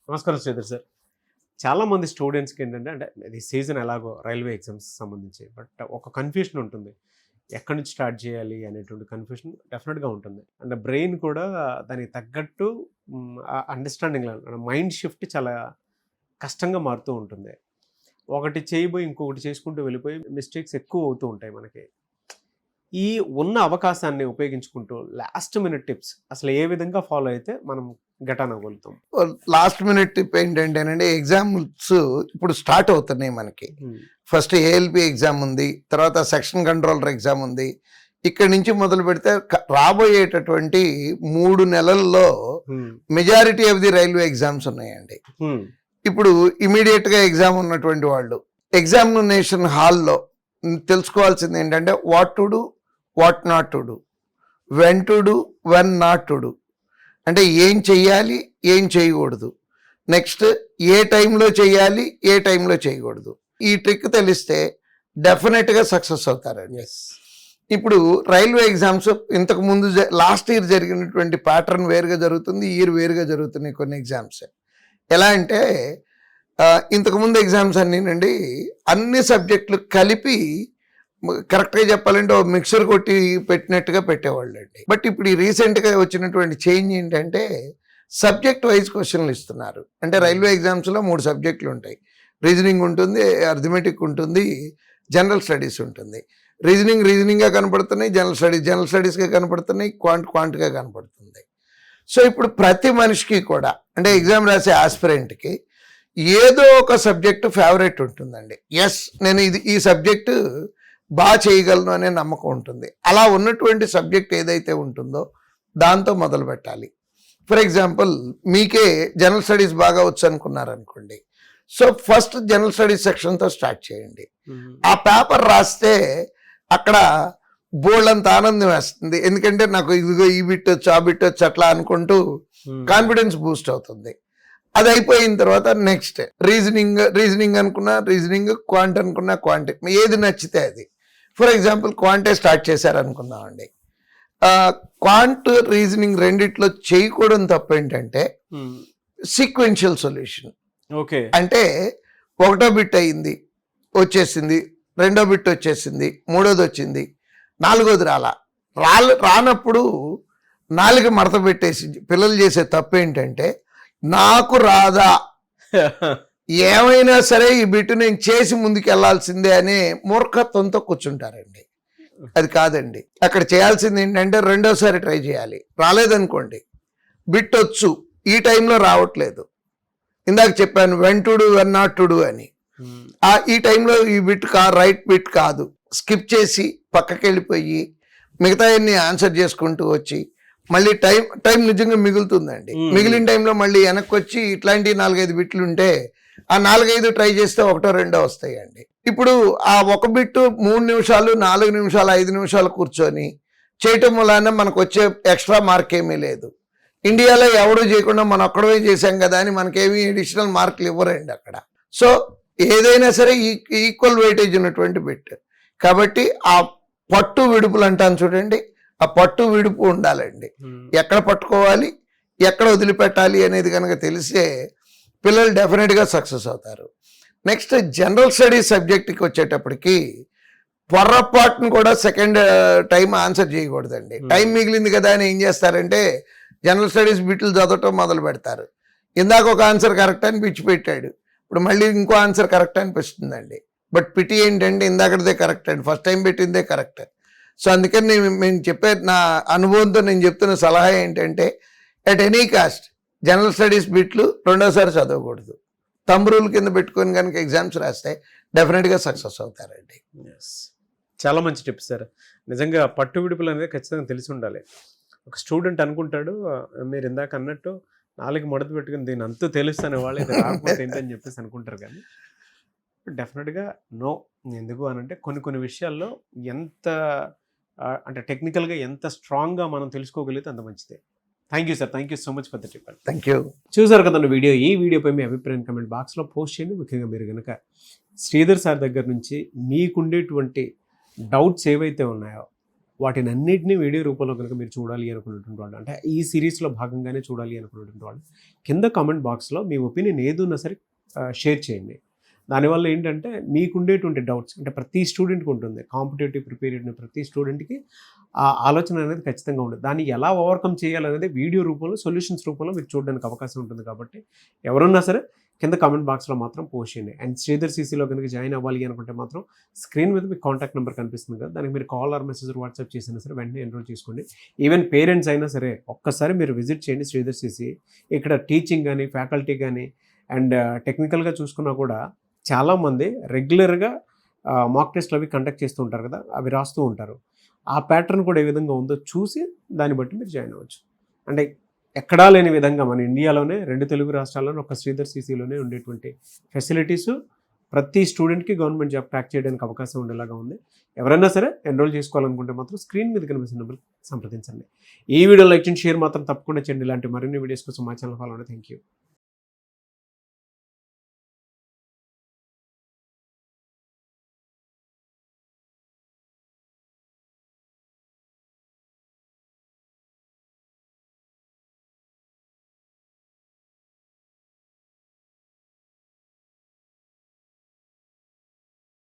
నమస్కారం శ్రీధర్ సార్. చాలామంది స్టూడెంట్స్‌కి ఏంటంటే అంటే ఇది సీజన్ ఎలాగో రైల్వే ఎగ్జామ్స్ సంబంధించి. బట్ ఒక కన్‌ఫ్యూషన్ ఉంటుంది. ఎక్కడి నుంచి స్టార్ట్ చేయాలి అనేటువంటి కన్‌ఫ్యూషన్ డెఫినిట్‌గా ఉంటుంది. అండ్ బ్రెయిన్ కూడా దానికి తగ్గట్టు అండర్‌స్టాండింగ్‌లో మైండ్ షిఫ్ట్ చాలా కష్టంగా మారుతూ ఉంటుంది. ఒకటి చేయబోయి ఇంకొకటి చేసుకుంటూ వెళ్ళిపోయి మిస్టేక్స్ ఎక్కువ అవుతూ ఉంటాయి మనకి. ఈ ఉన్న అవకాశాన్ని ఉపయోగించుకుంటూ లాస్ట్ మినిట్ టిప్స్ అసలు ఏ విధంగా ఫాలో అయితే మనం గెటాన్ అవ్వగలుగుతాం? లాస్ట్ మినిట్ టిప్ ఏంటంటేనండి, ఎగ్జామ్స్ ఇప్పుడు స్టార్ట్ అవుతున్నాయి మనకి. ఫస్ట్ ఏఎల్పి ఎగ్జామ్ ఉంది, తర్వాత సెక్షన్ కంట్రోలర్ ఎగ్జామ్ ఉంది. ఇక్కడి నుంచి మొదలు పెడితే రాబోయేటటువంటి 3 నెలల్లో majority of the railway exams ఉన్నాయండి. ఇప్పుడు ఇమీడియట్ గా ఎగ్జామ్ ఉన్నటువంటి వాళ్ళు ఎగ్జామినేషన్ హాల్లో తెలుసుకోవాల్సింది ఏంటంటే what to do, what not to do, when to do, when not to do. అంటే ఏం చెయ్యాలి, ఏం చేయకూడదు, నెక్స్ట్ ఏ టైంలో చేయాలి, ఏ టైంలో చేయకూడదు. ఈ ట్రిక్ తెలిస్తే డెఫినెట్గా సక్సెస్ అవుతారండి. ఇప్పుడు రైల్వే ఎగ్జామ్స్ ఇంతకు ముందు లాస్ట్ ఇయర్ జరిగినటువంటి ప్యాటర్న్ వేరుగా జరుగుతుంది, ఈ ఇయర్ వేరుగా జరుగుతున్నాయి కొన్ని ఎగ్జామ్స్. ఎలా అంటే ఇంతకుముందు ఎగ్జామ్స్ అన్నీనండి అన్ని సబ్జెక్టులు కలిపి కరెక్ట్గా చెప్పాలంటే ఓ మిక్సర్ కొట్టి పెట్టినట్టుగా పెట్టేవాళ్ళు అండి. బట్ ఇప్పుడు ఈ రీసెంట్గా వచ్చినటువంటి చేంజ్ ఏంటంటే సబ్జెక్ట్ వైజ్ క్వశ్చన్లు ఇస్తున్నారు. అంటే రైల్వే ఎగ్జామ్స్లో 3 సబ్జెక్టులు ఉంటాయి. రీజనింగ్ ఉంటుంది, అర్థమెటిక్ ఉంటుంది, జనరల్ స్టడీస్ ఉంటుంది. రీజనింగ్గా కనపడుతున్నాయి, జనరల్ స్టడీస్గా కనపడుతున్నాయి, క్వాంట్గా కనపడుతుంది. సో ఇప్పుడు ప్రతి మనిషికి కూడా అంటే ఎగ్జామ్ రాసే ఆస్పిరెంట్కి ఏదో ఒక సబ్జెక్టు ఫేవరెట్ ఉంటుందండి. ఎస్, నేను ఈ సబ్జెక్టు బాగా చేయగలను అనే నమ్మకం ఉంటుంది. అలా ఉన్నటువంటి సబ్జెక్ట్ ఏదైతే ఉంటుందో దాంతో మొదలు పెట్టాలి. ఫర్ ఎగ్జాంపుల్ మీకే జనరల్ స్టడీస్ బాగా వచ్చు అనుకున్నారనుకోండి, సో ఫస్ట్ జనరల్ స్టడీస్ సెక్షన్తో స్టార్ట్ చేయండి. ఆ పేపర్ రాస్తే అక్కడ బోల్డంత ఆనందం వేస్తుంది. ఎందుకంటే నాకు ఇదిగో ఈ బిట్ వచ్చు, ఆ బిట్ వచ్చు అట్లా అనుకుంటూ కాన్ఫిడెన్స్ బూస్ట్ అవుతుంది. అది అయిపోయిన తర్వాత నెక్స్ట్ రీజనింగ్ అనుకున్నా రీజనింగ్, క్వాంట్ అనుకున్నా క్వాంట్, ఏది నచ్చితే అది. ఫర్ ఎగ్జాంపుల్ క్వాంటే స్టార్ట్ చేశారనుకుందామండి. క్వాంట్ రీజనింగ్ రెండిట్లో చేయకూడదు తప్పు ఏంటంటే సీక్వెన్షియల్ సొల్యూషన్. ఓకే, అంటే ఒకటో బిట్ అయింది వచ్చేసింది, రెండో బిట్ వచ్చేసింది, మూడోది వచ్చింది, నాలుగోది రానప్పుడు 4 మడత పెట్టేసి పిల్లలు చేసే తప్పు ఏంటంటే నాకు రాదా, ఏమైనా సరే ఈ బిట్టు నేను చేసి ముందుకు వెళ్లాల్సిందే అనే మూర్ఖత్వంతో కూర్చుంటారండి. అది కాదండి. అక్కడ చేయాల్సింది ఏంటంటే రెండోసారి ట్రై చేయాలి. రాలేదనుకోండి, బిట్ వచ్చు, ఈ టైంలో రావట్లేదు, ఇందాక చెప్పాను when to do, when not to do అని. ఈ టైంలో ఈ బిట్ రైట్ బిట్ కాదు, స్కిప్ చేసి పక్కకి వెళ్ళిపోయి మిగతా ఆన్సర్ చేసుకుంటూ వచ్చి మళ్ళీ టైం నిజంగా మిగులుతుందండి. మిగిలిన టైంలో మళ్ళీ వెనక్కి వచ్చి ఇట్లాంటి 4-5 బిట్లు ఉంటే ఆ 4-5 ట్రై చేస్తే 1-2 వస్తాయండి. ఇప్పుడు ఆ ఒక బిట్టు 3 నిమిషాలు, 4 నిమిషాలు, 5 నిమిషాలు కూర్చొని చేయటం వలన మనకు వచ్చే ఎక్స్ట్రా మార్క్ ఏమీ లేదు. ఇండియాలో ఎవడూ చేయకుండా మనం ఒక్కడమే చేసాం కదా అని మనకేమీ అడిషనల్ మార్కులు ఇవ్వరండి అక్కడ. సో ఏదైనా సరే ఈక్వల్ వెయిటేజ్ ఉన్నటువంటి బిట్ కాబట్టి ఆ పట్టు విడుపులు అంటాను చూడండి, ఆ పట్టు విడుపు ఉండాలండి. ఎక్కడ పట్టుకోవాలి, ఎక్కడ వదిలిపెట్టాలి అనేది కనుక తెలిసే పిల్లలు డెఫినెట్గా సక్సెస్ అవుతారు. నెక్స్ట్ జనరల్ స్టడీస్ సబ్జెక్ట్కి వచ్చేటప్పటికి పొర్రపాటును కూడా సెకండ్ టైం ఆన్సర్ చేయకూడదండి. టైం మిగిలింది కదా అని ఏం చేస్తారంటే జనరల్ స్టడీస్ బిట్లు చదవటం మొదలు పెడతారు. ఇందాక ఒక ఆన్సర్ కరెక్ట్ అని పిచ్చి పెట్టాడు, ఇప్పుడు మళ్ళీ ఇంకో ఆన్సర్ కరెక్ట్ అనిపిస్తుందండి. బట్ పిటి ఏంటంటే ఇందాకదే కరెక్ట్ అండి, ఫస్ట్ టైం పెట్టిందే కరెక్ట్. సో అందుకని నేను చెప్పే నా అనుభవంతో నేను చెప్తున్న సలహా ఏంటంటే at any cost general studies బిట్లు రెండోసారి చదవకూడదు. థంబ్ రూల్ కింద పెట్టుకొని కనుక ఎగ్జామ్స్ రాస్తే డెఫినెట్గా సక్సెస్ అవుతారండి. చాలా మంచి టిప్స్ సార్. నిజంగా పట్టు విడుపులు అనేది ఖచ్చితంగా తెలిసి ఉండాలి. ఒక స్టూడెంట్ అనుకుంటాడు మీరు ఇందాక అన్నట్టు 4 మడత పెట్టుకుని దీని అంతా తెలుస్తానే వాళ్ళు ఇది రాకపోతే ఏంటని చెప్పేసి అనుకుంటారు. కానీ డెఫినెట్గా నో. ఎందుకు అనంటే కొన్ని విషయాల్లో ఎంత అంటే టెక్నికల్గా ఎంత స్ట్రాంగ్గా మనం తెలుసుకోగలిగితే అంత మంచిదే. Thank you sir, thank you so much for the tip. Thank you. చూసారు కదండి వీడియో. ఈ వీడియోపై మీ అభిప్రాయం కమెంట్ బాక్స్లో పోస్ట్ చేయండి. ముఖ్యంగా మీరు కనుక శ్రీధర్ సార్ దగ్గర నుంచి మీకుండేటువంటి డౌట్స్ ఏవైతే ఉన్నాయో వాటిని అన్నిటినీ వీడియో రూపంలో కనుక మీరు చూడాలి అనుకున్నటువంటి వాళ్ళు, అంటే ఈ సిరీస్లో భాగంగానే చూడాలి అనుకున్నటువంటి వాళ్ళు, కింద కామెంట్ బాక్స్లో మీ ఒపీనియన్ ఏదున్నా సరే షేర్ చేయండి. దానివల్ల ఏంటంటే మీకుండేటువంటి డౌట్స్, అంటే ప్రతి స్టూడెంట్కి ఉంటుంది, కాంపిటేటివ్ ప్రిపేర్ అయిన ప్రతి స్టూడెంట్కి ఆ ఆలోచన అనేది ఖచ్చితంగా ఉంటుంది. దాన్ని ఎలా ఓవర్కమ్ చేయాలనేది వీడియో రూపంలో, సొల్యూషన్స్ రూపంలో మీకు చూడడానికి అవకాశం ఉంటుంది. కాబట్టి ఎవరున్నా సరే కింద కామెంట్ బాక్స్లో మాత్రం పోస్ట్ చేయండి. అండ్ శ్రీధర్ సీసీలో కనుక జాయిన్ అవ్వాలి అనుకుంటే మాత్రం స్క్రీన్ మీద మీకు కాంటాక్ట్ నెంబర్ కనిపిస్తుంది కదా, దానికి మీరు కాల్ ఆర్ మెసేజ్ వాట్సాప్ చేసినా సరే వెంటనే ఎన్రోల్ చేసుకోండి. ఈవెన్ పేరెంట్స్ అయినా సరే ఒక్కసారి మీరు విజిట్ చేయండి శ్రీధర్ సీసీ. ఇక్కడ టీచింగ్ కానీ, ఫ్యాకల్టీ కానీ, అండ్ టెక్నికల్గా చూసుకున్నా కూడా చాలామంది రెగ్యులర్గా మాక్ టెస్ట్లు అవి కండక్ట్ చేస్తూ ఉంటారు కదా, అవి రాస్తూ ఉంటారు. ఆ ప్యాటర్న్ కూడా ఏ విధంగా ఉందో చూసి దాన్ని బట్టి మీరు జాయిన్ అవ్వచ్చు. అంటే ఎక్కడా లేని విధంగా మన ఇండియాలోనే 2 తెలుగు రాష్ట్రాల్లోనే ఒక శ్రీధర్ సీసీలోనే ఉండేటువంటి ఫెసిలిటీసు ప్రతి స్టూడెంట్కి గవర్నమెంట్ జాబ్ క్రాక్ చేయడానికి అవకాశం ఉండేలాగా ఉంది. ఎవరైనా సరే ఎన్రోల్ చేసుకోవాలనుకుంటే మాత్రం స్క్రీన్ మీద కనిపిస్తున్న నెంబర్ సంప్రదించండి. ఈ వీడియో లైక్ చేయండి, షేర్ మాత్రం తప్పకుండా చేయండి. ఇలాంటి మరిన్ని వీడియోస్ కోసం మా ఛానల్ ఫాలో అవ్వండి. Thank you.